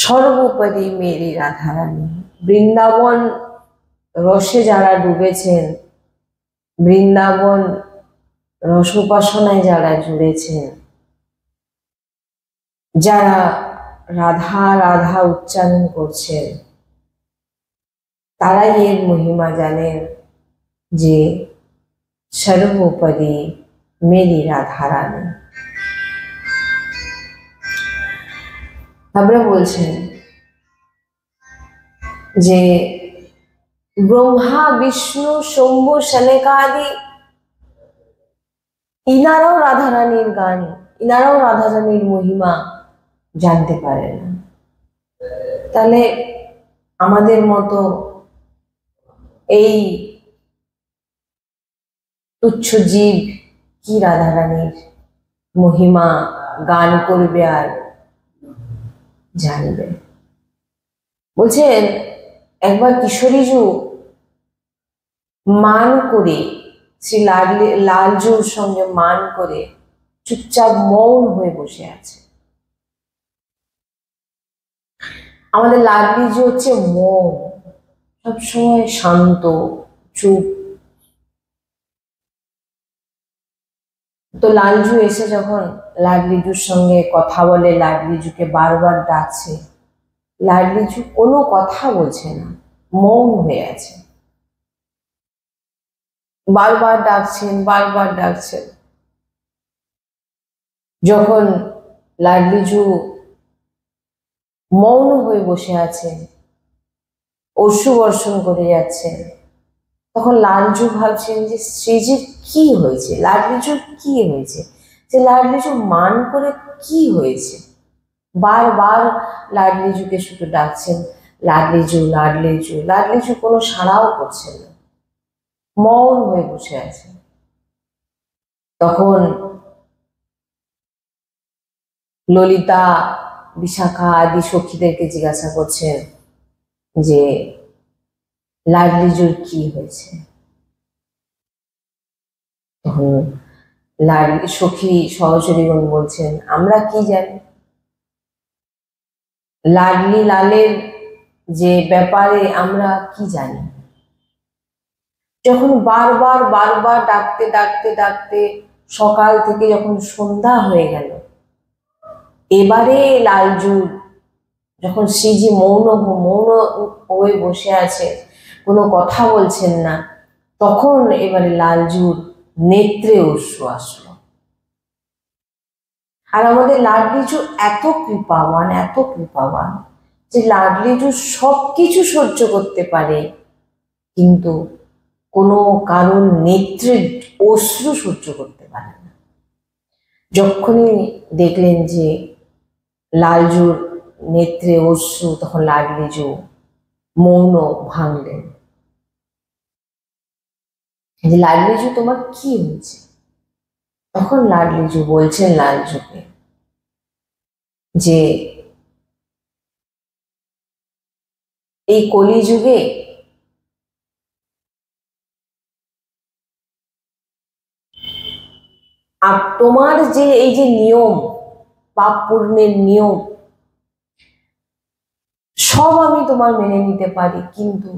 সর্বোপরি মেরি রাধারানী। বৃন্দাবন রসে যারা ডুবেছেন, বৃন্দাবন রসোপাসনায় যারা জুড়েছেন, যারা রাধা রাধা উচ্চারণ করছেন, তারাই এর মহিমা জানেন যে সর্বোপরি মেরি রাধারানী। তারপরে বলছেন যে ব্রহ্মা বিষ্ণু শম্ভু শনেকাদি ইনারাও রাধারানীর গান, ইনারাও রাধারানীর মহিমা জানতে পারে না। তাহলে আমাদের মতো এই তুচ্ছ জীব কি রাধারানীর মহিমা গান করবে আর জানবে? বলছেন একবার কিশোরীজু মান করে, শ্রী লালজুর সঙ্গে মান করে চুপচাপ মৌন হয়ে বসে আছে। আমাদের লাডলিজু হচ্ছে মৌন, সবসময় শান্ত চুপ। তো লালজু এসে যখন লাডলিজুর সঙ্গে কথা বলে, লাডলিজুকে বারবার ডাকছে, লাডলিজু কোনো কথা বলছে না, মৌন হয়ে আছে। বারবার ডাকছেন, বারবার ডাকছেন। যখন লাডলিজু মৌন হয়ে বসে আছেন, অশ্রু বর্ষণ করে যাচ্ছেন, তখন লালজু ভাবছেন যে শ্রীজির কি হয়েছে, লাডলিজুর কি হয়েছে, যে লাডলিজু মান করে কি হয়েছে। বারবার লাডলিজুকে শুধু ডাকছেন, লাডলিজু লাডলিজু। লাডলিজু কোনো সাড়াও করছেন না, মৌন হয়ে বসে আছে। তখন ললিতা বিশাখা আদি সখীদেরকে জিজ্ঞাসা করছেন যে লাডলিজুর কি হয়েছে। তখন সখী সহচরীগণ বলছেন, আমরা কি জানি, লাডলি লালের যে ব্যাপারে আমরা কি জানি। যখন বারবার বারবার ডাকতে ডাকতে ডাকতে সকাল থেকে যখন সন্ধ্যা হয়ে গেল, এবারে লালজু যখন শ্রীজি মৌন হয়ে বসে আছে, কোনো কথা বলছেন না, তখন এবারে লালজুর নেত্রে অশ্রু আসলো। আর আমাদের লাডলিজু এত কৃপাবান, এত কৃপাবান যে লাডলিজু সবকিছু সহ্য করতে পারে, কিন্তু কোনো কারণ নেত্রে অশ্রু সহ্য করতে পারে না। যখনই দেখলেন যে লালজুর নেত্রে অশ্রু, তখন লাডলিজু মৌন ভাঙলেন। যে লাডলিজু তোমার কি হয়েছে? তখন লাডলিজু বলছেন লালজুকে যে এই কলিযুগে তোমার যে এই যে নিয়ম, পাপ পূর্ণের নিয়ম, সব আমি তোমার মেনে নিতে পারি, কিন্তু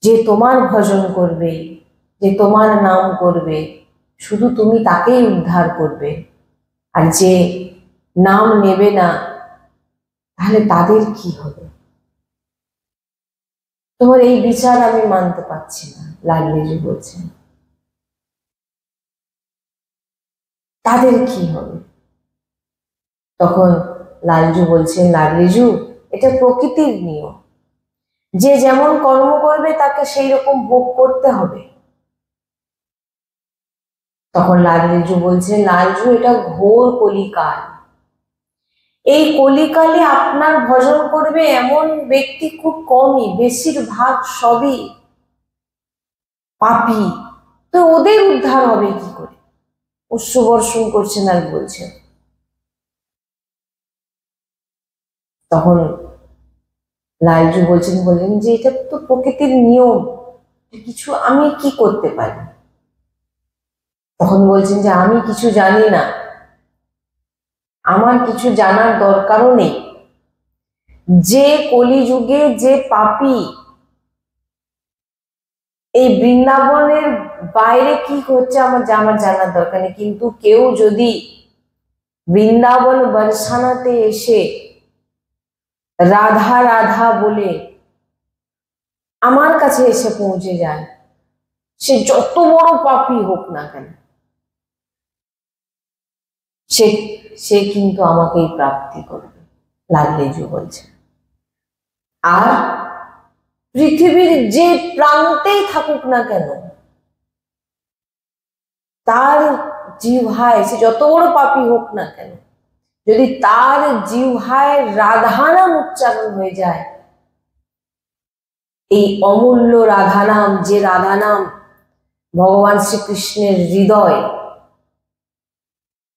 যে তোমার ভজন করবে, যে তোমার নাম করবে, শুধু তুমি তাকেই উদ্ধার করবে। আর যে নাম নেবে না, তাহলে তাদের কি হবে? তোমার এই বিচার আমি মানতে পারছি না। লাডলিজু বলছেন তাদের কি হবে? তখন লালজু বলছেন, লাডলিজু এটা প্রকৃতির নিয়ম, যে যেমন কর্ম করবে তাকে সেই রকম ভোগ করতে হবে। তখন লাডলিজু বলছেন, লালজু এটা ঘোর কলিকাল, এই কলিকালে আপনার ভজন করবে এমন ব্যক্তি খুব কমই, বেশিরভাগ সবই পাপী। তো ওদের উদ্ধার হবে কি করে? অশ্রু বর্ষণ করছেন আর বলছেন। তখন লালজু বললেন যে এটা তো প্রকৃতির নিয়ম, কিছু আমি কি করতে পারি? তখন বলছেন যে আমি কিছু জানি না, আমার কিছু জানার দরকারও নেই, যে কলিযুগে যে পাপী, এই বৃন্দাবনের বাইরে কি হচ্ছে আমার জানার দরকার নেই, কিন্তু কেউ যদি বৃন্দাবন বর্ষানাতে এসে রাধা রাধা বলে আমার কাছে এসে পৌঁছে যায়, সে যত বড় পাপী হোক না কেন, সে সে কিন্তু আমাকেই প্রাপ্তি করবে, লাডলিজু বলছে। আর পৃথিবীর যে প্রান্তেই থাকুক না কেন, তার জিহ্বায়, সে যত বড় পাপী হোক না কেন, যদি তার জিহ্বায় রাধা নাম উচ্চারণ হয়ে যায়, এই অমূল্য রাধা নাম, যে রাধা নাম ভগবান শ্রীকৃষ্ণের হৃদয়,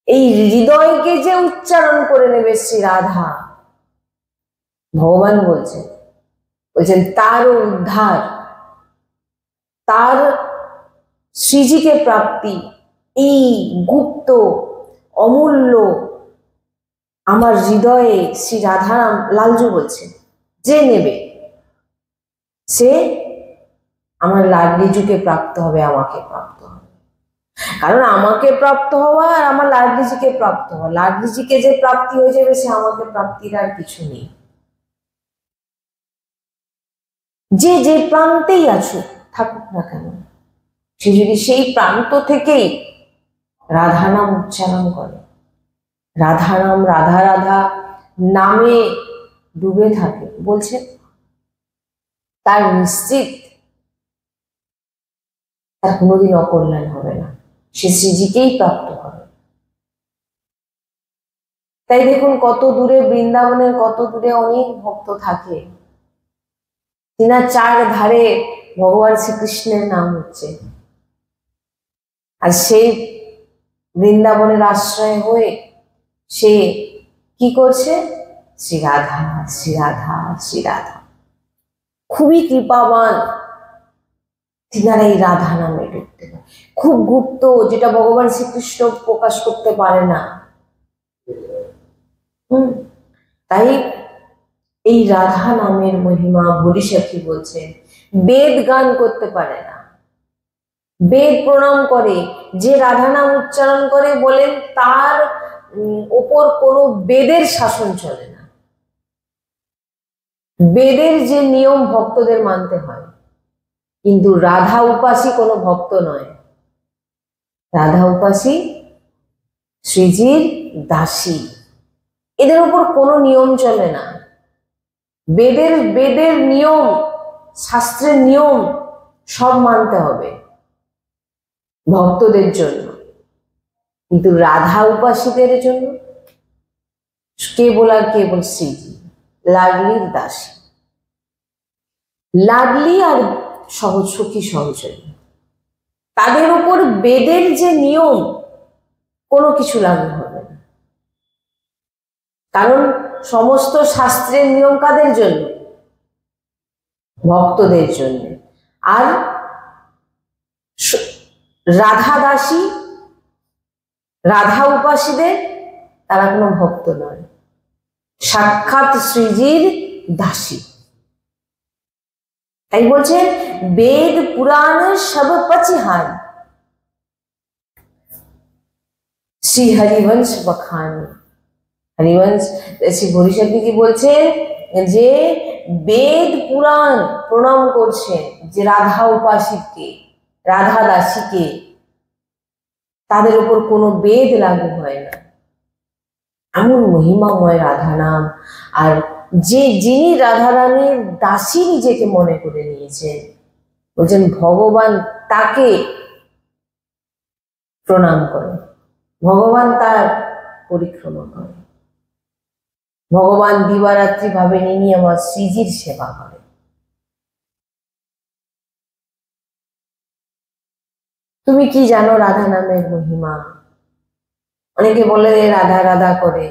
এই হৃদয়কে যে উচ্চারণ করে নেবে শ্রী রাধা, ভগবান বলছেন তার উদ্ধার, তার শ্রীজিকে প্রাপ্তি, এই গুপ্ত অমূল্য আমার হৃদয়ে শ্রী রাধারাম, লালজু বলছেন, যে নেবে সে আমার লাডলিজুকে প্রাপ্ত হবে, আমাকে প্রাপ্ত হবে। কারণ আমাকে প্রাপ্ত হওয়া আর আমার লাডলিজিকে প্রাপ্ত হওয়া, লাডলিজিকে যে প্রাপ্তি হয়ে যাবে, সে আমাকে প্রাপ্তির আর কিছু নেই। যে যে প্রান্তেই আসুক থাকুক না কেন, সে যদি সেই প্রান্ত থেকেই রাধা নাম উচ্চারণ করে, রাধা নাম, রাধা রাধা নামে ডুবে থাকে, বলছে তার নিশ্চিত তার কোনোদিন অকল্যাণ হবে না, সে শ্রীজিকেই প্রাপ্ত হবে। তাই দেখুন কত দূরে বৃন্দাবনের, কত দূরে অনেক ভক্ত থাকে, তিনার চার ধারে ভগবান শ্রীকৃষ্ণের নাম হচ্ছে, আর সেই বৃন্দাবনের আশ্রয় হয়ে সে কি করছে, শ্রী রাধা শ্রী রাধা শ্রী রাধা। খুবই কৃপাবান তিনারা এই রাধা নামে ডুবতে, খুব গুপ্ত, যেটা ভগবান শ্রীকৃষ্ণ প্রকাশ করতে পারে না। তাই এই রাধা নামের মহিমা হরিসখী বলছেন, বেদ গান করতে পারে না, বেদ প্রণাম করে, যে রাধা নাম উচ্চারণ করে বলেন তার ওপর কোনো বেদের শাসন চলে না। বেদের যে নিয়ম ভক্তদের মানতে হয়, কিন্তু রাধা উপাসী কোনো ভক্ত নয়, রাধা উপাসী শ্রীজির দাসী, এদের উপর কোনো নিয়ম চলে না। বেদের নিয়ম, শাস্ত্রের নিয়ম সব মানতে হবে ভক্তদের জন্য, কিন্তু রাধা উপাসীদের জন্য কেবল আর কেবল শ্রীজি, লাডলির দাসী, লাডলি আর সহজ সুখী সহচরী, তাদের উপর বেদের যে নিয়ম কোনো কিছু লাগু হবে না। কারণ সমস্ত শাস্ত্রের নিয়ম কাদের জন্য, ভক্তদের জন্য। আর রাধা দাসী, রাধা উপাসীদের, তারা কোনো ভক্ত নয়, সাক্ষাৎ শ্রীজির দাসী। তাই বলছেন বেদ পুরাণ সব পচিহান, শ্রী হরিবংশ বখান। হরিবংশ শ্রী হরিসখী কি বলছেন, যে বেদ পুরাণ প্রণাম করছেন যে রাধা উপাসীকে, রাধা দাসীকে, তাদের উপর কোনো বেদ লাগু হয় না, এমন মহিমাময় রাধা নাম। আর যিনি রাধারানীর দাসী নিজেকে মনে করে নিয়েছেন, বলছেন ভগবান তাকে প্রণাম করে, ভগবান তার পরিক্রমা করে, ভগবান দিবারাত্রি ভাবে নিনি আমার শ্রীজির সেবা করে। তুমি কি জানো রাধা নামের মহিমা? অনেকে বলে রাধা রাধা করে,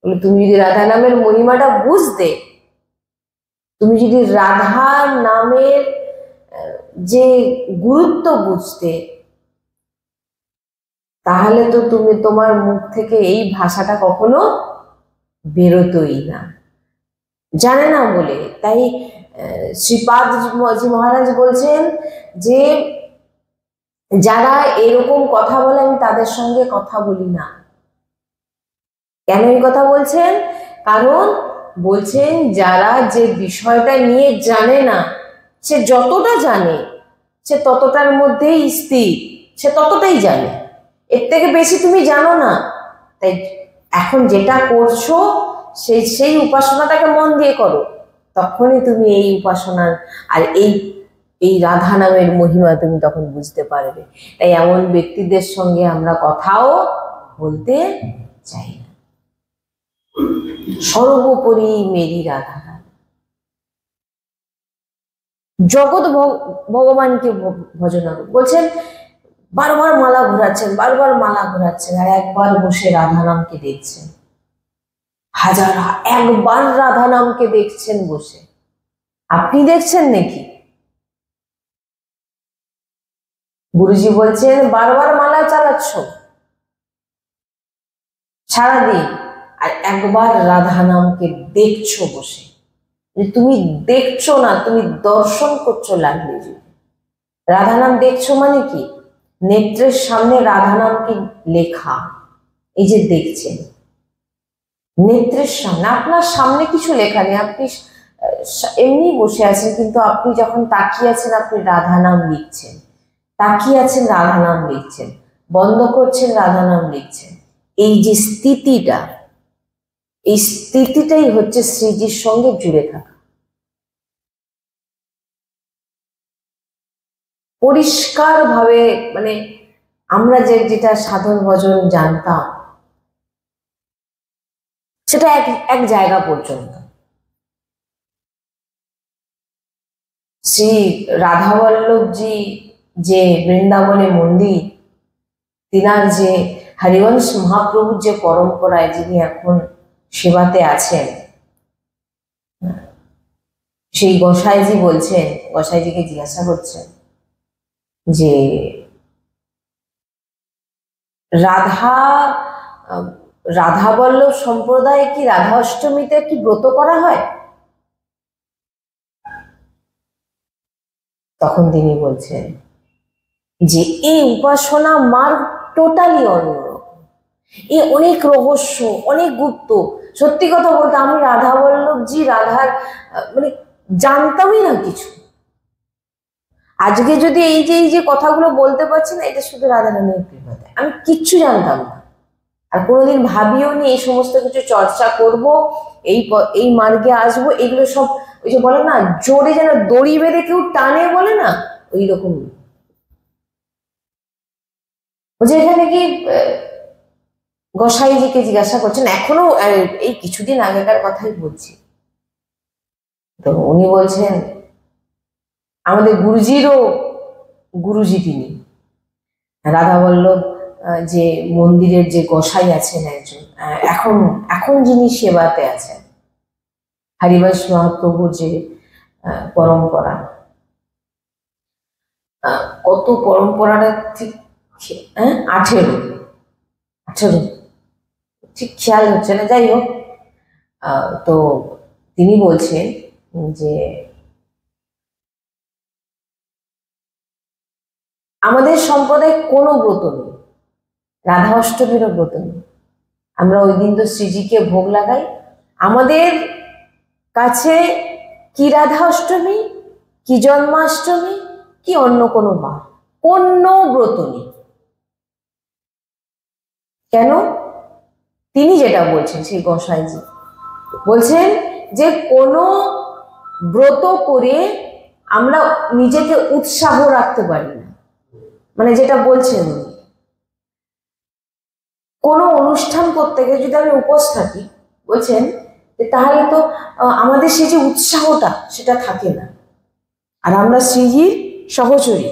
বলে তুমি যদি রাধা নামের মহিমাটা বুঝতে, তুমি যদি রাধা নামের যে গুরুত্ব বুঝতে, তাহলে তো তুমি, তোমার মুখ থেকে এই ভাষাটা কখনো বেরোতই না। জানে না বলে। তাই শ্রীপাদ জি মহারাজ বলছেন যে যারা এরকম কথা বলে আমি তাদের সঙ্গে কথা বলি না। কেন এই কথা বলছেন? কারণ বলছেন যারা যে বিষয়টা নিয়ে জানে না, সে যতটা জানে সে ততটার মধ্যেই স্থির, সে ততটাই জানে, এর থেকে বেশি তুমি জানো না। তাই এখন যেটা করছো সেই উপাসনাটাকে মন দিয়ে করো, তখনই তুমি এই উপাসনার আর এই রাধা নামের মহিমা তুমি তখন বুঝতে পারবে। তাই এমন ব্যক্তিদের সঙ্গে আমরা কথাও বলতে চাই না। সর্বোপরি মেরি রাধা, জগৎ ভগবানকে ভজনা বলছেন, বারবার মালা ঘোরাচ্ছেন, বারবার মালা ঘোরাচ্ছেন, আর একবার বসে রাধা নামকে দেখছেন। একবার রাধা নামকে দেখছেন বসে। আপনি দেখছেন নাকি? গুরুজি বলছেন বারবার মালা চালাচ্ছ সারাদিন, আর একবার রাধা নামকে দেখছো বসে। তুমি দেখছো না, তুমি দর্শন করছো লাডলিজি। রাধা নাম দেখছো মানে কি? নেত্রের সামনে রাধা নামকে লেখা, এই যে দেখছেন নেত্রের সামনে, আপনার সামনে কিছু লেখা নেই, আপনি এমনি বসে আছেন, কিন্তু আপনি যখন তাকিয়ে আছেন আপনি রাধা নাম লিখছেন, তাকিয়ে আছেন রাধা নাম লিখছেন, বন্ধ করছেন রাধা নাম লিখছেন। এই যে স্থিতিটা, এই স্থিতিটাই হচ্ছে শ্রীজির সঙ্গে জুড়ে থাকা। পরিষ্কার ভাবে, মানে আমরা যেটা সাধন ভজন জানতাম সেটা এক জায়গা পর্যন্ত। শ্রী রাধাবল্লভজি যে বৃন্দাবনে মন্দির, তিনার যে হরিবংশ মহাপ্রভুর যে পরম্পরায় যিনি এখন সেবাতে আছেন, সেই গোসাইজি বলছেন, গোসাইজিকে জিজ্ঞাসা করছেন যে রাধাবল্লভ সম্প্রদায়ে কি রাধা অষ্টমীতে কি ব্রত করা হয়? তখন তিনি বলছেন যে এই উপাসনা মার্গ টোটালি অন্যরকম, এ অনেক রহস্য, অনেক গুপ্ত। সত্যি কথা বলতে আমি রাধাবল্লভজি রাধার মানে জানতামই না কিছু। আজকে যদি এই যে কথাগুলো বলতে পারছি না, এটা শুধু রাধারানীর কৃপাতে, আমি কিচ্ছু জানতাম না, আর কোনোদিন ভাবিও নি এই সমস্ত কিছু চর্চা করব, এই মার্গে আসবো। এগুলো সব ওই যে বলে না, জোরে যেন দড়ি বেঁধে কেউ টানে বলে না, ওই রকম। যে এখানে কি গোসাইজিকে জিজ্ঞাসা করছেন, এখনো এই কিছুদিন আগেকার কথাই বলছি, তো উনি বলছেন আমাদের গুরুজিরও গুরুজি তিনি রাধাবল্লভ যে মন্দিরের যে গোসাই আছেন একজন, এখন যিনি সেবাতে আছেন, হরিবংশ মহাপ্রভুর যে পরম্পরা, কত পরম্পরাটা ঠিক 18 ঠিক খেয়াল হচ্ছে না, যাই হোক। তো তিনি বলছেন যে আমাদের সম্প্রদায় কোনো ব্রত নেই, রাধা অষ্টমীরও ব্রত নেই। আমরা ওই দিন তো শ্রীজিকে ভোগ লাগাই। আমাদের কাছে কি রাধা অষ্টমী, কি জন্মাষ্টমী, কি অন্য কোনো বার, কোনো ব্রত নেই। কেন? তিনি যেটা বলছেন, সেই গোসাইজি বলছেন যে কোনো ব্রত করে আমরা নিজেকে উৎসাহ রাখতে পারি না। মানে যেটা বলছেন উনি, কোনো অনুষ্ঠান করতে গিয়ে যদি আমি উপোস থাকি, বলছেন তাহলে তো আমাদের সেই যে উৎসাহটা সেটা থাকে না। আর আমরা শ্রীজির সহচরী,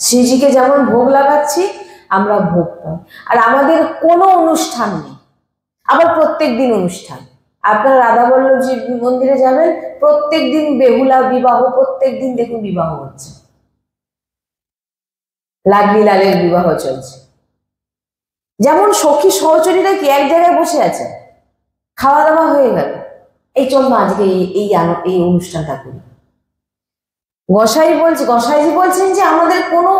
শ্রীজিকে যেমন ভোগ লাগাচ্ছি আমরা ভোগ পাই, আর আমাদের কোনো অনুষ্ঠান নেই। আবার প্রত্যেক দিন অনুষ্ঠান, আপনারা রাধাবল্লভজি মন্দিরে যাবেন, প্রত্যেক দিন বেহুলা বিবাহ, প্রত্যেক দিন দেখুন বিবাহ হচ্ছে, লাডলি লালের বিবাহ চলছে। যেমন সখী সহচরীরা কি এক জায়গায় বসে আছে, খাওয়া দাওয়া হয়ে গেল, এই চল না আজকে এই অনুষ্ঠানটা করি। গোসাইজি বলছেন যে আমাদের কোনো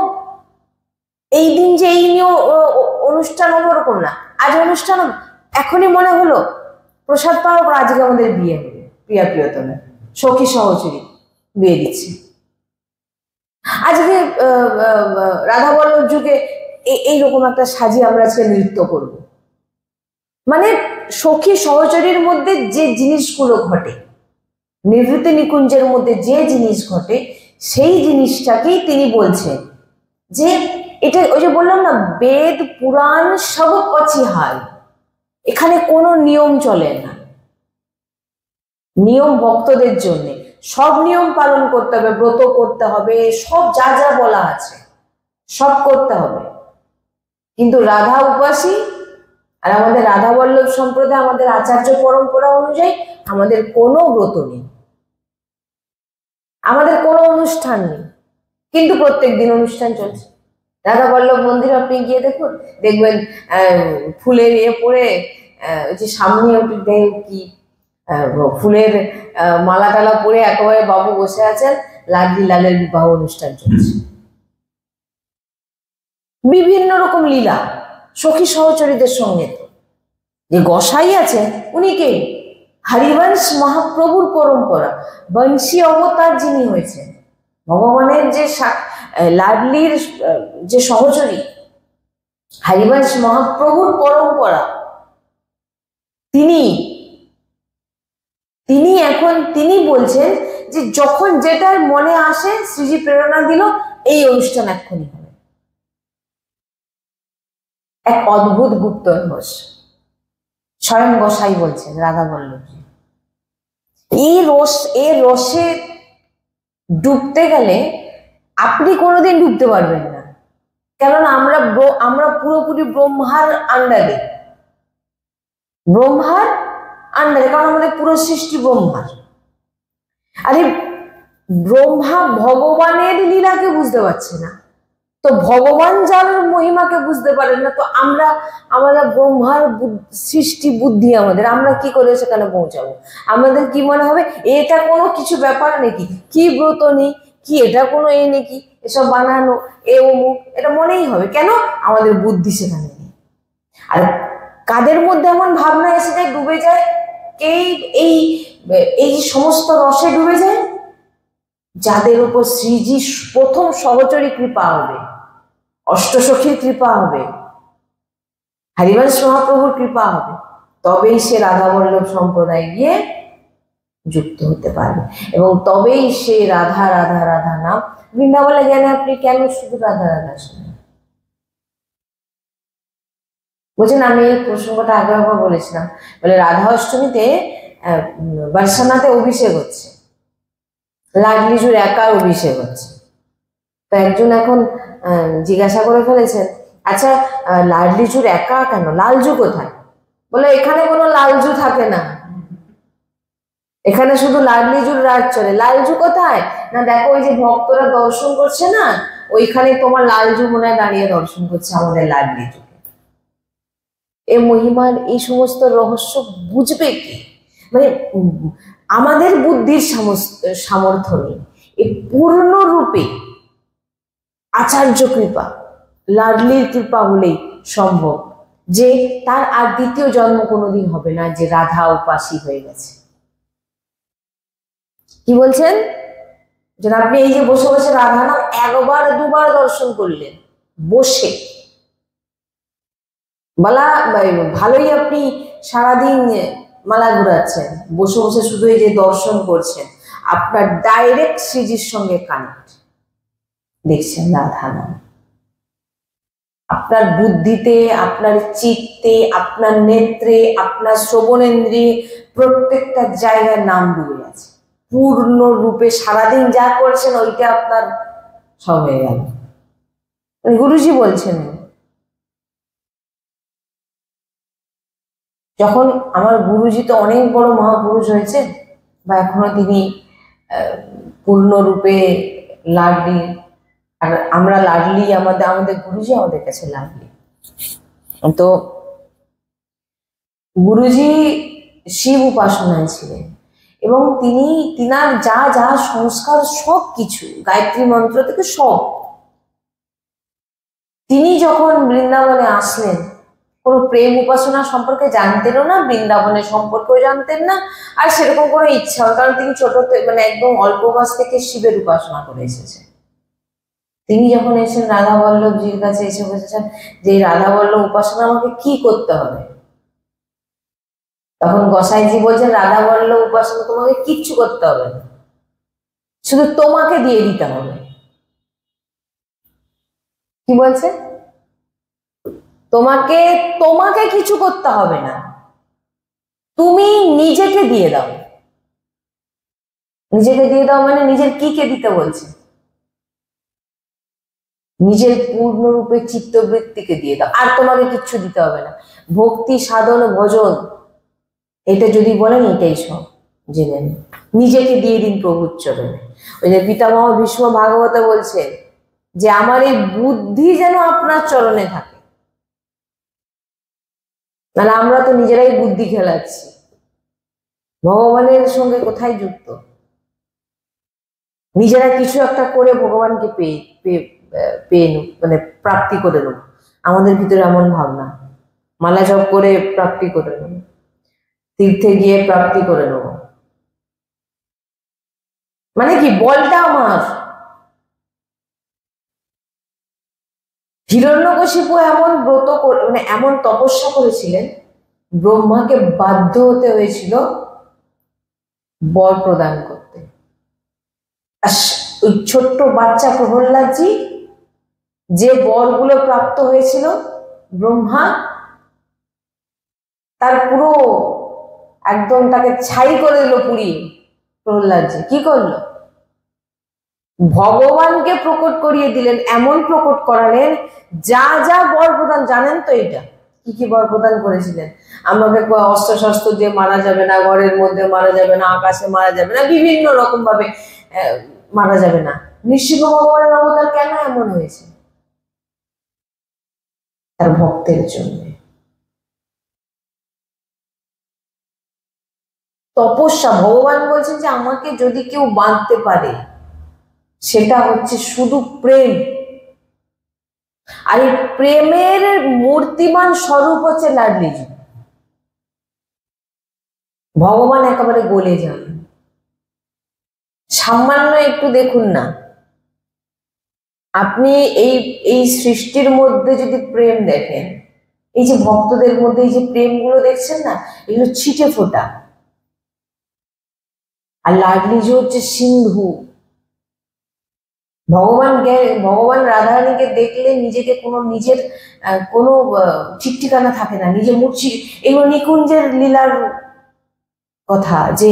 এই দিন যে এই নিয়ে অনুষ্ঠান হবে ওরকম না, আজ অনুষ্ঠান এখনই মনে হলো প্রসাদ পাওয়ার পর আজকে আমাদের বিয়ে হবে, প্রিয়া প্রিয়তমে সখী সহচরী বিয়ে দিচ্ছে। আজকে রাধা বল্লভ যুগে এইরকম একটা সাজিয়ে আমরা আজকে নৃত্য করব। মানে সখী সহচরীর মধ্যে যে জিনিসগুলো ঘটে, নিভৃতি নিকুঞ্জের মধ্যে যে জিনিস ঘটে, সেই জিনিসটাকেই তিনি বলছেন যে এটা ওই যে বললাম না, বেদ পুরাণ সব কচিহাল, এখানে কোনো নিয়ম চলে না। নিয়ম ভক্তদের জন্য, সব নিয়ম পালন করতে হবে, ব্রত করতে হবে, সব যা যা বলা আছে সব করতে হবে। কিন্তু রাধা উপাসী আর আমাদের রাধা বল্লভ সম্প্রদায়, আমাদের আচার্য পরম্পরা অনুযায়ী আমাদের কোনো ব্রত নেই, আমাদের কোনো অনুষ্ঠান নেই, কিন্তু প্রত্যেক দিন অনুষ্ঠান চলছে। রাধা বল্লভ মন্দির আপনি গিয়ে দেখুন, দেখবেন ফুলের পরে যে সামনে কি ফুলের মালা টালা পরে একেবারে বাবু বসে আছেন, লাডলি লালের বিবাহ অনুষ্ঠান চলছে। বিভিন্ন রকম লীলা সখী সহচরীদের সঙ্গে। যে গোসাই আছেন উনি কে? হরিবংশ মহাপ্রভুর পরম্পরা, বংশী অবতার যিনি হয়েছেন, ভগবানের যে লাডলির যে সহচরী, হরিবংশ মহাপ্রভুর পরম্পরা, তিনি বলছেন যে যখন যেটার মনে আসে শ্রীজি প্রেরণা দিল, এই অনুষ্ঠান এক্ষুনি হবে। এক অদ্ভুত গুপ্ত রহস্য, স্বয়ং গোসাই বলছেন রাধা বল্লভজি। এই রসে ডুবতে গেলে আপনি কোনোদিন ডুবতে পারবেন না, কেননা আমরা পুরোপুরি ব্রহ্মার আন্ডারে, কারণ আমাদের পুরো সৃষ্টি ব্রহ্মার। আরে ব্রহ্মা ভগবানের লীলাকে বুঝতে পারছে না, তো ভগবান যার মহিমাকে বুঝতে পারেন না, তো আমরা ব্রহ্মার সৃষ্টি বুদ্ধি আমরা কি করে সেখানে পৌঁছাবো? আমাদের কি মনে হবে এটা কোনো কিছু ব্যাপার নাকি, কি ব্রত নেই কি, এটা কোনো নাকি, এসব বানানো অমুক, এটা মনেই হবে। কেন? আমাদের বুদ্ধি সেখানে নেই। আর কাদের মধ্যে এমন ভাবনা এসে যায়, ডুবে যায়, এই সমস্ত রসে ডুবে যায়, যাদের উপর শ্রীজি প্রথম সহচরী কৃপা হবে, অষ্টসখীর কৃপা হবে, হরিবংশ মহাপ্রভুর কৃপা হবে, তবেই সে রাধা বল্লভ সম্প্রদায় গিয়ে যুক্ত হতে পারবে, এবং তবেই সে রাধা রাধা রাধা নাম বৃন্দাবনে গেলে আপনি কেন শুধু রাধা রাধা শোনেন? বুঝলেন, আমি এই প্রসঙ্গটা আগে বলেছিলাম, বলে রাধা অষ্টমীতে বর্ষানাতে অভিষেক হচ্ছে, লাডলিজুর একার অভিষেক হচ্ছে। তো একজন এখন জিজ্ঞাসা করে ফেলেছেন, আচ্ছা লাডলিজুর একা কেন, লালজু কোথায়? বলে এখানে কোনো লালজু থাকে না, এখানে শুধু লাডলিজুর রাজ চলে। লালজু কোথায়? না দেখো ওই যে ভক্তরা দর্শন করছে না, ওইখানে তোমার লালজু মনে হয় দাঁড়িয়ে দর্শন করছে আমাদের লাডলিজুকে। এই মহিমার এই সমস্ত রহস্য বুঝবে কি? মানে আমাদের বুদ্ধির সামর্থ্য নেই, এই পূর্ণরূপে আচার্য কৃপা, লাডলির কৃপা হলেই সম্ভব, যে তার আর দ্বিতীয় জন্ম কোনোদিন হবে না, যে রাধা উপাসী হয়ে গেছে। কি বলছেন? যেন আপনি এই যে বসে বসে রাধা নাম একবার দুবার দর্শন করলেন, বসে ভালোই আপনি সারাদিন মালা ঘুরাচ্ছেন, বসে বসে শুধু এই যে দর্শন করছেন, আপনার ডাইরেক্ট শ্রীজির সঙ্গে কানেক্ট, দেখছেন রাধা নাম আপনার বুদ্ধিতে, আপনার চিত্তে, আপনার নেত্রে, আপনার শ্রবণেন্দ্রিয়ে, প্রত্যেকটা জায়গায় নাম ডুবে আছে পূর্ণ রূপে। সারাদিন যা করছেন ওইটা আপনার সব হয়ে গেল। গুরুজি বলছেন, যখন আমার গুরুজি তো অনেক বড় মহাপুরুষ হয়েছে, বা এখনো তিনি পূর্ণরূপে লাডলি, আর আমরা লাডলি, আমাদের গুরুজি আমাদের কাছে লাডলি। তো গুরুজি শিব উপাসনায় ছিলেন, এবং তিনার যা যা সংস্কার সব কিছু গায়ত্রী মন্ত্র থেকে সব, তিনি যখন বৃন্দাবনে আসলেন কোনো প্রেম উপাসনা সম্পর্কে জানতেনও না, বৃন্দাবনের সম্পর্কেও জানতেন না, আর সেরকম কোনো ইচ্ছাও, কারণ তিনি ছোট মানে একদম অল্প বয়স থেকে শিবের উপাসনা করে এসেছেন। তিনি যখন এসেছেন রাধা বল্লভজির কাছে এসে বসেছেন যে রাধা বল্লভ উপাসনা আমাকে কি করতে হবে, তখন গোসাইজি বলছেন রাধা বল্লভ উপাসনা তোমাকে কিচ্ছু করতে হবে না, শুধু তোমাকে দিয়ে দিতে হবে। কি বলছে? তোমাকে তোমাকে কিছু করতে হবে না, তুমি নিজেকে দিয়ে দাও। নিজেকে দিয়ে দাও মানে নিজের কি কে দিতে বলছে? নিজের পূর্ণরূপে চিত্তবৃত্তিকে দিয়ে দাও, আর তোমাকে কিচ্ছু দিতে হবে না। ভক্তি সাধন ভজন এটা যদি বলেন এটাই সব জেনে নিন, নিজেকে দিয়ে দিন প্রভুর চরণে। ওই যে পিতামহ ভীষ্ম ভাগবতে বলছেন যে আমার এই বুদ্ধি যেন আপনার চরণে থাকে, নাহলে আমরা তো নিজেরাই বুদ্ধি খেলাচ্ছি, ভগবানের সঙ্গে কোথায় যুক্ত? নিজেরা কিছু একটা করে ভগবানকে পেয়ে মানে প্রাপ্তি করে নেব, আমাদের ভিতরে এমন ভাবনা, মালা জপ করে প্রাপ্তি করে নেব, তীর্থে গিয়ে প্রাপ্তি করে নেব, মানে কি বলটা আমার। হিরণ্যকশিপু এমন ব্রত মানে এমন তপস্যা করেছিলেন, ব্রহ্মাকে বাধ্য হতে হয়েছিল বর প্রদান করতে। ওই ছোট্ট বাচ্চা প্রহ্লাদজি যে বরগুলো প্রাপ্ত হয়েছিল, ব্রহ্মা তার পুরো একদম তাকে ছাই করে দিল পুড়িয়ে। প্রহ্লাদজি কি করলো? ভগবানকে প্রকট করিয়ে দিলেন, এমন প্রকট করালেন যা যা বর প্রদান, জানেন তো এটা কি কি বর প্রদান করেছিলেন? আমাকে অস্ত্র শস্ত্র দিয়ে মারা যাবে না, ঘরের মধ্যে মারা যাবে না, আকাশে মারা যাবে না, বিভিন্ন রকম ভাবে মারা যাবে না। নৃসিংহ ভগবানের অবতার কেন এমন হয়েছে? তার ভক্তের জন্য। তপস্যা, ভগবান বলছেন যে আমাকে যদি কেউ বাঁধতে পারে সেটা হচ্ছে শুধু প্রেম, আর এই প্রেমের মূর্তিমান স্বরূপ হচ্ছে লাডলিজি। ভগবান একেবারে গলে যান, সামান্য একটু দেখুন না আপনি এই এই সৃষ্টির মধ্যে যদি প্রেম দেখেন, এই যে ভক্তদের মধ্যে এই যে প্রেমগুলো দেখছেন না, এগুলো ছিটে ফোটা, আর লাডলিজি হচ্ছে সিন্ধু। ভগবান রাধারানীকে দেখলে নিজেকে কোনো নিজের কোনো ঠিক ঠিকানা থাকে না, নিজে মূর্ছি। এগুলো নিকুঞ্জের লীলার কথা, যে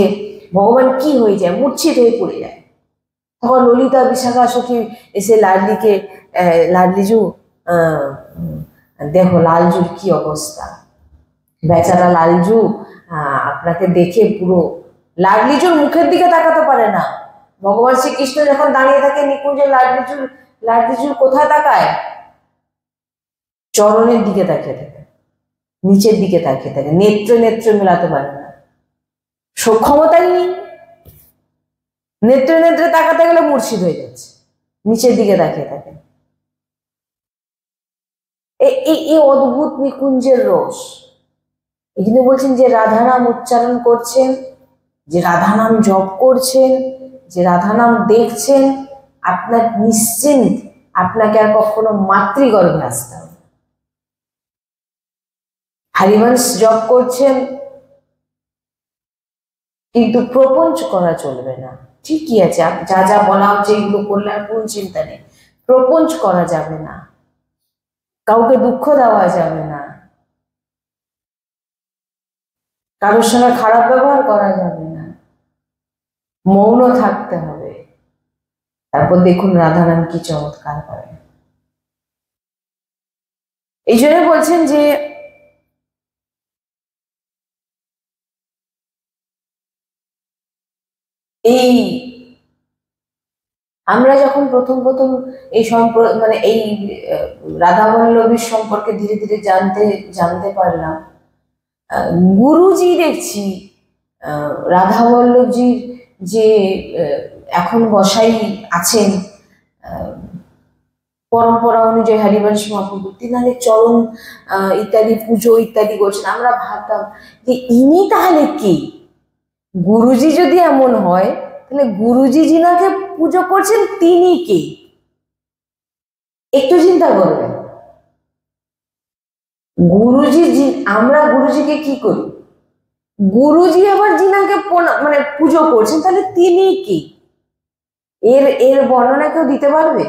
ভগবান কি হয়ে যায়, মূর্ছিত হয়ে পড়ে যায়। তখন ললিতা বিশাখা সখী এসে লাডলিজু দেখো লালজুর কি অবস্থা, বেচারা লালজু আপনাকে দেখে পুরো, লাডলিজুর মুখের দিকে তাকাতে পারে না। ভগবান শ্রীকৃষ্ণ যখন দাঁড়িয়ে থাকে নিকুঞ্জে, লাডলিজুর কোথায় তাকায়? চরণের দিকে তাকিয়ে থাকে, নিচের দিকে তাকিয়ে থাকে, নেত্রে মেলাতে পারে না, সক্ষমতাই নেই। নেত্রে তাকাতে গেলে মূর্ছিত হয়ে যাচ্ছে, নিচের দিকে তাকিয়ে থাকে। এই অদ্ভুত নিকুঞ্জের রস। এখানে বলছেন যে রাধানাম উচ্চারণ করছেন, যে রাধানাম জপ করছেন, যে রাধানাম দেখছেন, আপনার নিশ্চিন্ত, আপনাকে আর কখনো মাতৃগর্ভে আসতে হবে। হরিবংশ জপ করছেন, কিন্তু প্রপঞ্চ করা চলবে না। ঠিকই আছে, যা যা বলা হচ্ছে এগুলো করলে আর কোন চিন্তা নেই, প্রপঞ্চ করা যাবে না, কাউকে দুঃখ দেওয়া যাবে না, কারোর সঙ্গে খারাপ ব্যবহার করা যাবে না, মৌন থাকতে হবে। তারপর দেখুন রাধারাম কি চমৎকার করে। এই জন্য বলছেন যে এই আমরা যখন প্রথম এই মানে এই রাধা বল্লভীর সম্পর্কে ধীরে ধীরে জানতে পারলাম, গুরুজি দেখছি রাধা বল্লভজির যে এখন গোসাই আছেন, পরম্পরা অনুযায়ী হরিবংশ মহাপ্রভু তিনাদের চরণ ইত্যাদি পুজো ইত্যাদি করছেন। আমরা ভাবতাম যে ইনি তাহলে কি? গুরুজি যদি এমন হয় তাহলে গুরুজি যিনাকে পুজো করছেন তিনি কে? একটু চিন্তা করবেন। গুরুজি, আমরা গুরুজিকে কি করি? গুরুজি আবার যিনাকে মানে পুজো করছেন তাহলে তিনি কি? এর বর্ণনা কেউ দিতে পারবে?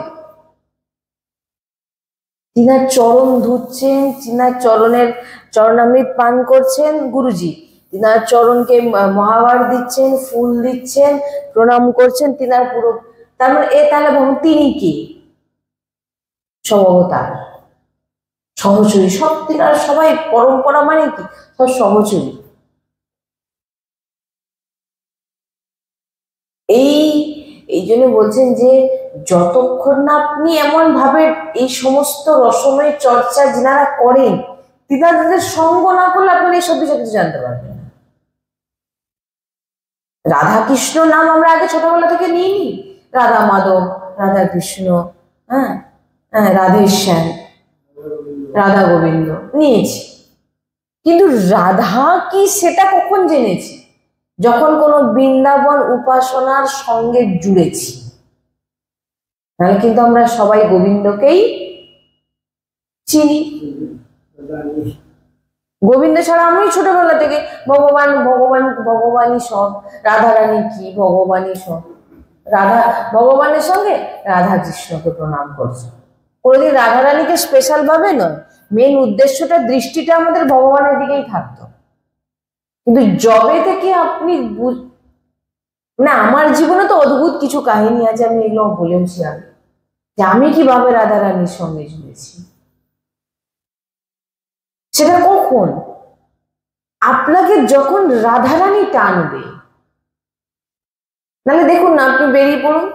তিনার চরণ ধুচ্ছেন, তিনার চরণামৃত পান করছেন গুরুজি, তিনার চরণকে মহাভার দিচ্ছেন, ফুল দিচ্ছেন, প্রণাম করছেন তিনার পুরো। তার মানে তাহলে ভাবুন তিনি কি? সহবতার, সহচরী, সব তিনার সবাই পরম্পরা মানে কি সব সহচরী। এই জন্য বলছেন যে যতক্ষণ না আপনি এমন ভাবে এই সমস্ত রসময় চর্চা যিনারা করেন তিনাদের সঙ্গ না করলে আপনি এই সব বিষয়ে কিছু জানতে পারবেন না। রাধা কৃষ্ণ নাম আমরা আগে ছোটবেলা থেকে নিইনি? রাধা মাধব, রাধা কৃষ্ণ, হ্যাঁ হ্যাঁ, রাধেশ্যাম, রাধা গোবিন্দ নিয়েছি, কিন্তু রাধা কি সেটা কখন জেনেছি? যখন কোনো বৃন্দাবন উপাসনার সঙ্গে জুড়েছি। তাহলে কিন্তু আমরা সবাই গোবিন্দকেই চিনি। গোবিন্দ ছাড়া আমি ছোটবেলা থেকে ভগবান ভগবান ভগবানই সব, রাধারানী কি ভগবানই সব, ভগবানের সঙ্গে রাধা কৃষ্ণকে প্রণাম করছে। কোনোদিন রাধারানীকে স্পেশাল ভাবে নয়, মেন উদ্দেশ্যটা দৃষ্টিটা আমাদের ভগবানের দিকেই থাকতো। কিন্তু যবে থেকে আপনি মানে আমার জীবনে তো অদ্ভুত কিছু কাহিনী আছে, আমি এগুলো বলেওছি আগে, যে আমি কিভাবে রাধারানীর সঙ্গে জুড়েছি। সেটা কখন? আপনাকে যখন রাধারানী টানবে, নাহলে দেখুন না, আপনি বেরিয়ে পড়ুন,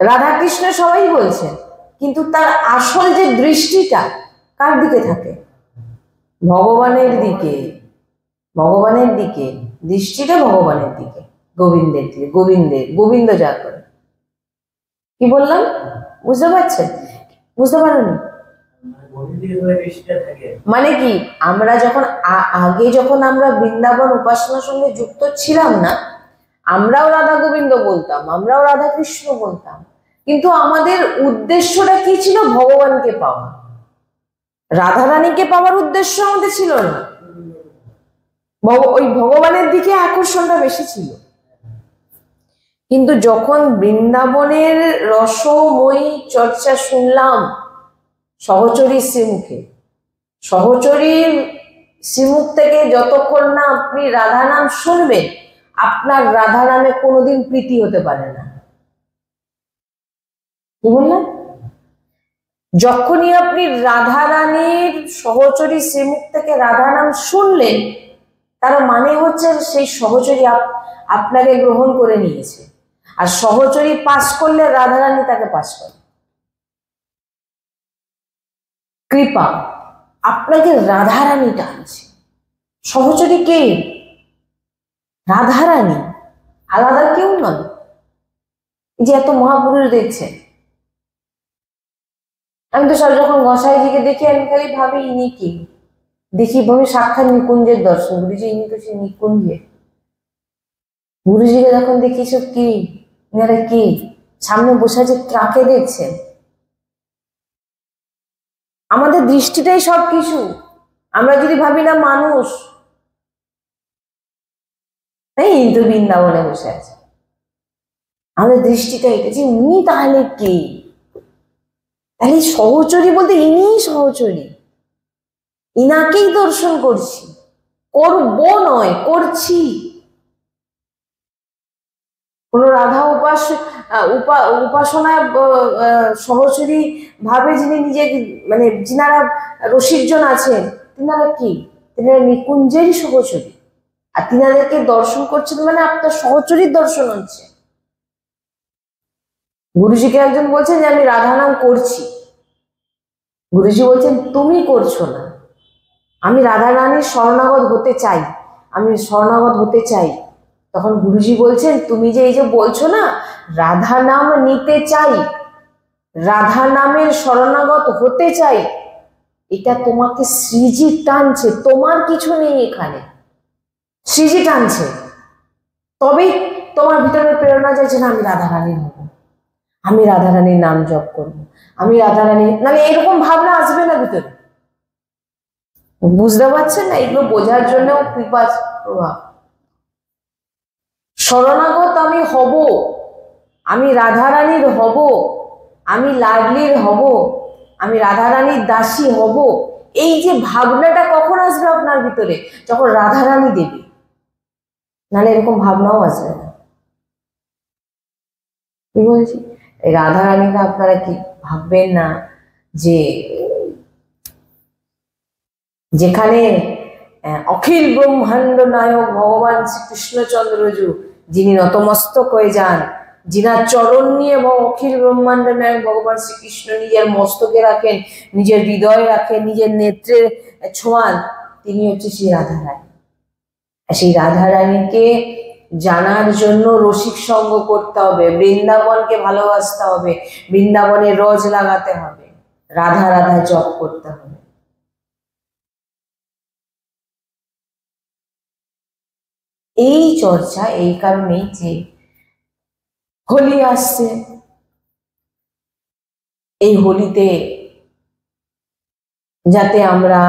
রাধাকৃষ্ণ সবাই বলছেন, কিন্তু তার আসল যে দৃষ্টিটা কার দিকে থাকে? ভগবানের দিকে। ভগবানের দিকে দৃষ্টিটা, ভগবানের দিকে, গোবিন্দের দিকে, গোবিন্দ যা করে। কি বললাম বুঝতে পারছেন? বুঝতে পারেন? মানে কি, আমরা যখন আগে যখন আমরা বৃন্দাবন উপাসনার সঙ্গে যুক্ত ছিলাম না, আমরাও রাধা গোবিন্দ বলতাম, আমরাও রাধা কৃষ্ণ বলতাম, কিন্তু আমাদের উদ্দেশ্যটা কি ছিল? ভগবানকে পাওয়া। রাধারানীকে পাওয়ার উদ্দেশ্য আমাদের ছিল না, ওই ভগবানের দিকে আকর্ষণটা বেশি ছিল। কিন্তু যখন বৃন্দাবনের রসময়ী চর্চা শুনলাম সহচরী শ্রীমুখে, সহচরীর শ্রীমুখ থেকে যতক্ষণ না আপনি রাধা নাম শুনবেন, আপনার রাধা নামে কোনোদিন প্রীতি হতে পারে না। কি বললাম? যখনই আপনি রাধা রানীর সহচরী শ্রীমুখ থেকে রাধা নাম শুনলেন, তার মানে হচ্ছে সেই সহচরী আপনাকে গ্রহণ করে নিয়েছে, আর সহচরী পাস করলে রাধারানী তাকে পাস করে। কৃপা, আপনাকে রাধারানী টানছে। সহচরী কে? রাধারানী, আলাদা কেউ নয়। যে এত মহাপুরুষ দেখছেন, আমি তো সব যখন গোসাইজিকে দেখি আমি খালি ভাবি ইনি কি, দেখি ভাবি সাক্ষাৎ নিকুঞ্জের দর্শন, গুরুজি ইনি তো সেই নিকুঞ্জে। গুরুজিকে যখন দেখি সব কি, এনারা কি সামনে বসে আছে, ট্রাকে দেখছেন। আমাদের দৃষ্টিটাই সবকিছু। আমরা যদি ভাবি না মানুষ, এই তো বৃন্দাবনে বসে আছে, আমাদের দৃষ্টিটা এটা যে উনি তাহলে কে? তাহলে সহচরী বলতে ইনিই সহচরী, ইনাকেই দর্শন করছি, করবো নয়, করছি। কোন রাধা উপাসনায় সহচরী ভাবে যিনি নিজে, মানে যিনারা রসিকজন আছেন, তিনারা কি? তিনারা নিকুঞ্জেরই সহচরী, আর তিনাদেরকে দর্শন করছেন মানে আপনার সহচরীর দর্শন হচ্ছে। গুরুজিকে একজন বলছেন যে আমি রাধা নাম করছি, গুরুজি বলছেন তুমি করছো না, আমি রাধা রানীর শরণাগত হতে চাই, আমি শরণাগত হতে চাই। তখন গুরুজি বলছেন, তুমি যে এই যে বলছো না রাধা নাম নিতে চাই, রাধা নামের শরণাগত হতে চাই, এটা তোমাকে শ্রীজি টানছে, তোমার কিছু নেই এখানে, শ্রীজি টানছে। তবেই তোমার ভিতরে প্রেরণা যাচ্ছে না আমি রাধা রানীর হবো, আমি রাধা রানীর নাম জপ করবো, আমি রাধা রানী, মানে এরকম ভাবনা আসবে না ভিতরে। বুঝতে পারছেন না? এগুলো বোঝার জন্য কৃপা প্রভাব। শরণাগত আমি হব, আমি রাধা রানীর হব, আমি লাডলির হব, আমি রাধা রানীর দাসী হব, এই যে ভাবনাটা কখন আসবে আপনার ভিতরে? যখন রাধা রানী দেবে, নাহলে এরকম ভাবনাও আসবে না। কি বলছি, রাধা রানীকে আপনারা কি ভাববেন না যে যেখানে অখিল ব্রহ্মাণ্ড নায়ক ভগবান শ্রীকৃষ্ণচন্দ্রজু, যিনি নতমস্তক হয়ে যান, যিনার চরণ নিয়ে অখিল ব্রহ্মাণ্ড নায়ক ভগবান শ্রীকৃষ্ণ নিজের মস্তকে রাখেন, নিজের হৃদয়ে রাখেন, নিজের নেত্রে ছোঁয়ান, তিনি হচ্ছে সেই রাধা রানী। সেই রাধা রানীকে জানার জন্য রসিক সঙ্গ করতে হবে, বৃন্দাবনকে ভালোবাসতে হবে, বৃন্দাবনে রজ লাগাতে হবে, রাধা রাধা জপ করতে হবে। এই চর্চা এই কারণেই যে হোলি আসছে, এই হোলিতে যাতে আমরা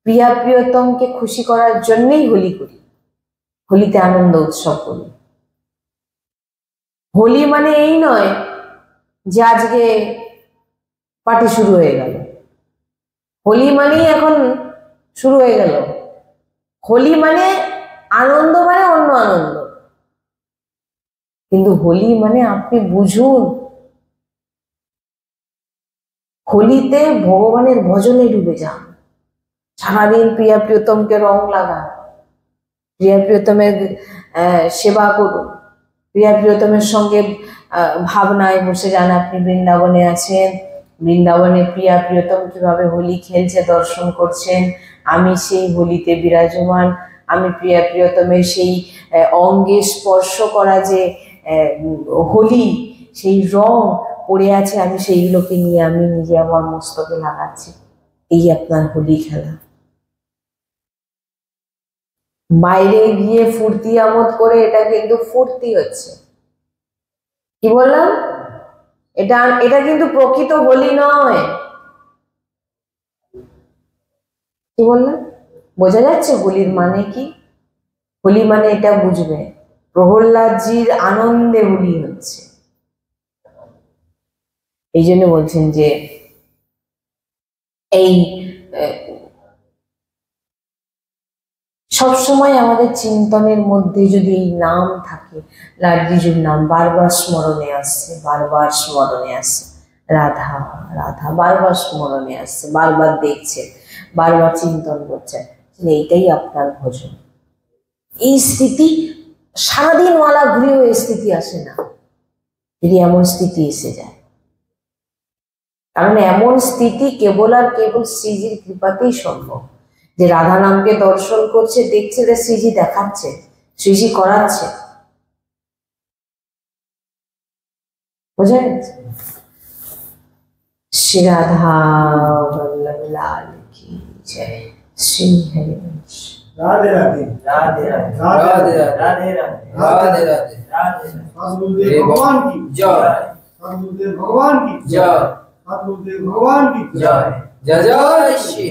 প্রিয়া প্রিয়তমকে খুশি করার জন্যই হোলি করি, হোলিতে আনন্দ উৎসব করি। হোলি মানে এই নয় যে আজকে পার্টি শুরু হয়ে গেল, হোলি মানেই এখন শুরু হয়ে গেল। হোলি মানে আনন্দ, মানে অন্য আনন্দ, কিন্তু হোলি মানে আপনি বুঝুন, হোলিতে ভগবানের ভজনে ডুবে যান, সারাদিন প্রিয়া প্রিয়তমকে রং লাগান, প্রিয়া প্রিয়তমের সেবা করুন, প্রিয়া প্রিয়তমের সঙ্গে ভাবনায় বসে যান আপনি বৃন্দাবনে আছেন, বৃন্দাবনে প্রিয়া প্রিয়তম কিভাবে হোলি খেলছে দর্শন করছেন, আমি সেই হোলিতে বিরাজমান, আমি প্রিয়া প্রিয়তমের সেই অঙ্গে স্পর্শ করা যে হোলি, সেই রং পড়ে আছে, আমি সেইগুলোকে নিয়ে আমি নিজে আমার মস্তকে লাগাচ্ছি। এই আপনার হোলি খেলা। বাইরে গিয়ে ফুর্তি আমোদ করে এটা কিন্তু ফুর্তি হচ্ছে, কি বললাম, এটা কিন্তু প্রকৃত হোলি নয়। কি বললাম, বোঝা যাচ্ছে হোলির মানে কি? হোলি মানে এটা বুঝবে, প্রহ্লাদজির আনন্দে হোলি হচ্ছে। এই জন্য বলছেন যে এই সবসময় আমাদের চিন্তনের মধ্যে যদি এই নাম থাকে, লাডলিজুর নাম বারবার স্মরণে আসছে, বারবার স্মরণে আসছে, রাধা রাধা বারবার স্মরণে আসছে, বারবার দেখছে, বারবার চিন্তন করছেন, এইটাই আপনার ভজন। এই স্থিতি সারাদিন মালা ঘুরেও এই স্থিতি আসে না, যদি এমন স্থিতি এসে যায়। কারণ এমন স্থিতি কেবল আর কেবল শ্রীজির কৃপাতেই সম্ভব, যে রাধা নামকে দর্শন করছে, দেখছে যে শ্রীজি দেখাচ্ছে, শ্রীজি করাচ্ছে। বোঝা যাচ্ছে? শ্রী রাধা বল্লভ লাল কি জয়, শ্রী হরি বংশ। राधे राधे राधे राधे राधे राधे राधे सद्गुरुदेव भगवान की जय, सद्गुरुदेव भगवान की जय, सद्गुरुदेव भगवान की जय। जय जय श्री